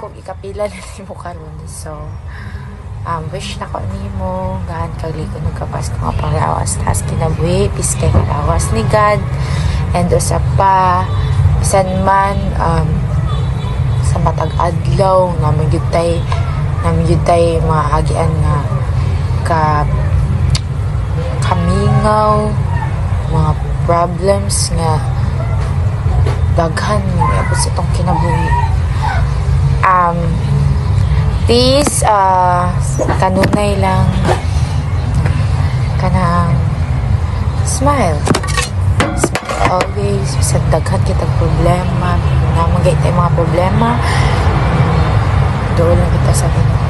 kung ikapila na nimo karon. So wish na ko nimo gahan kag ligo nagkapas ko nga panglawas tas kinabuhi piskay kalawas ni God. And usa pa bisan man sa matag adlaw namin gyud tay mga agian nga kamingaw mga problems nga daghan abot sa itong kinabuhi. Please kanunay lang kanang smile always sa daghan kitang problema na magay tayo mga problema doon lang kita sa Ginoo.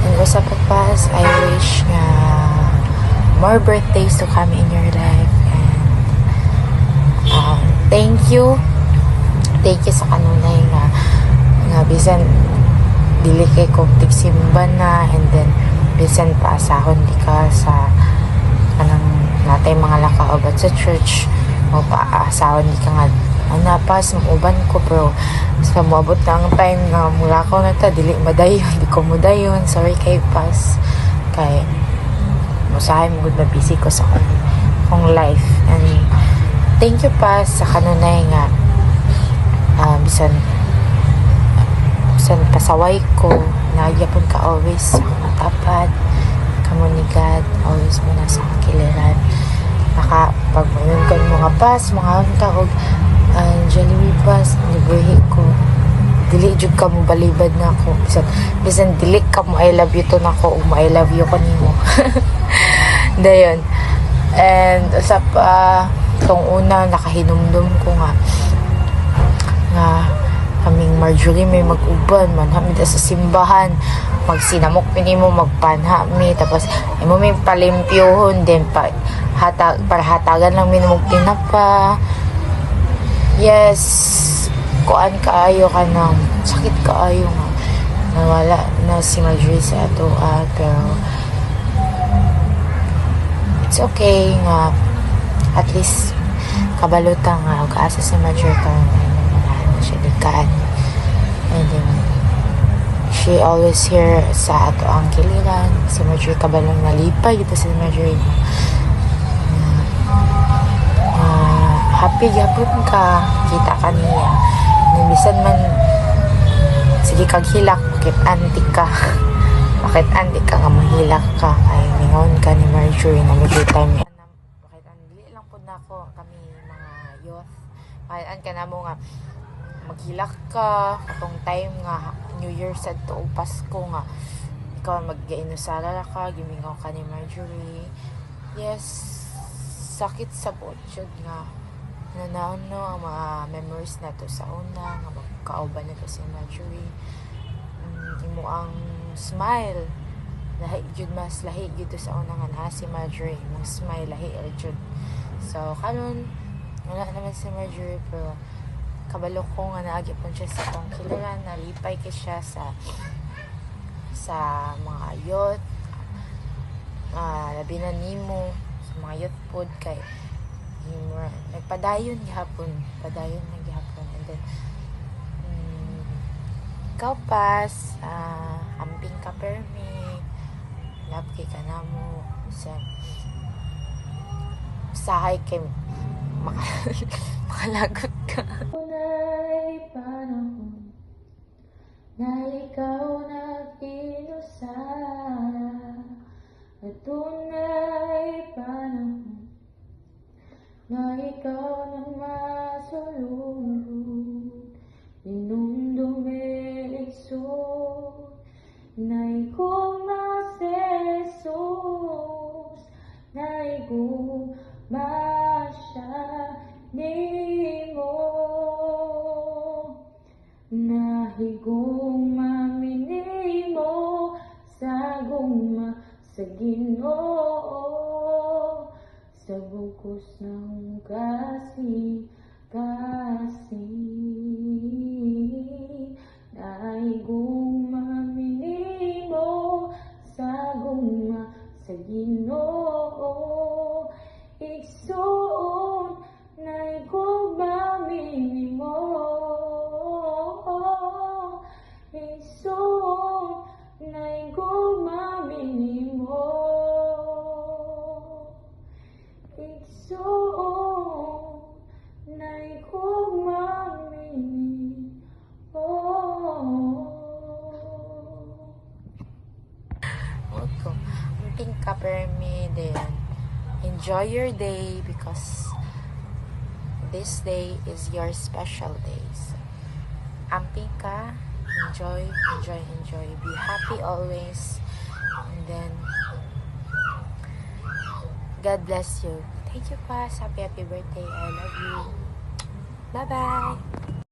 And sa pagpas I wish nga more birthdays to come in your life. And thank you sa kanunay nga bisan dili kay kong tigsimba na, and then bisan paasahon di ka sa kanang natay mga lakaobat sa church o paasahon di ka nga napas uban ko, pero sa moabot na ang time nga mula ko na ta dili madayon, di ko madayon, sorry kay pas kay musahay mo na busy ko sa kong life. And thank you pa sa kanunay nga bisan pasaway ko nagyapon ka always matapad kamo ni God, always mo na sa kiliran naka pag mayon kan mga pas mga ka og Jollibee pas libuhi ko dili jud ka mo balibad na ako bisan dili ka mo I love you to nako ug I love you ko nimo dayon. And sa tong una nakahinumdum ko nga kaming Marjorie may mag-uban man hamid sa simbahan magsinamok pinimo magpanha mi tapos imo may palimpyohon din para hatagan lang minimog tinapa. Yes, kuan kaayo ka nang sakit kaayo nga nawala na si Marjorie sa ato pero it's okay nga at least kabalutan nga og asa si Marjorie karon na siya dikaan. And then she always here sa ato ang kiliran si Marjorie kabalong nalipay dito si Marjorie happy gyapon ka kita kaniya bisan man sige kag hilak bakit antik ka nga mahilak ka kay mingon ka ni Marjorie na medyo time bakit dili lang po na ako kami mga youth bakit ka na mo nga maghilak ka katong time nga New Year sa to Pasko nga ikaw mag-inusala ka gimingaw ka ni Marjorie. Yes, sakit sa botsyod nga nanaon no ang mga memories na to sa una nga magkauban na to si Marjorie. Imo ang smile lahi jud mas lahi jud sa una nga na si Marjorie mong smile lahi jud. So karon wala naman si Marjorie pero kabalo ko nga naagi po siya sa tong kiliran nalipay kay siya sa mga youth labi na nimo sa mga youth pod kay nagpadayon gihapon and then ikaw pas amping ka permi love kay ka na mo sahay kay makalagot ka. Tunay panahon na ikaw nag-inusara at tunay panahon na ikaw nang masulunod inumdumiligso na ikong masesos na ikong masya nimo na higong maminimo sa guma sa Ginoo sa bugos ng kasi naigong maminimo sa guma sa Ginoo igsoon naigong maminimo ko. Amping ka, permi, then enjoy your day because this day is your special day. So, amping ka, enjoy, enjoy, enjoy. Be happy always. And then, God bless you. Thank you, Pas. Happy birthday. I love you. Bye-bye.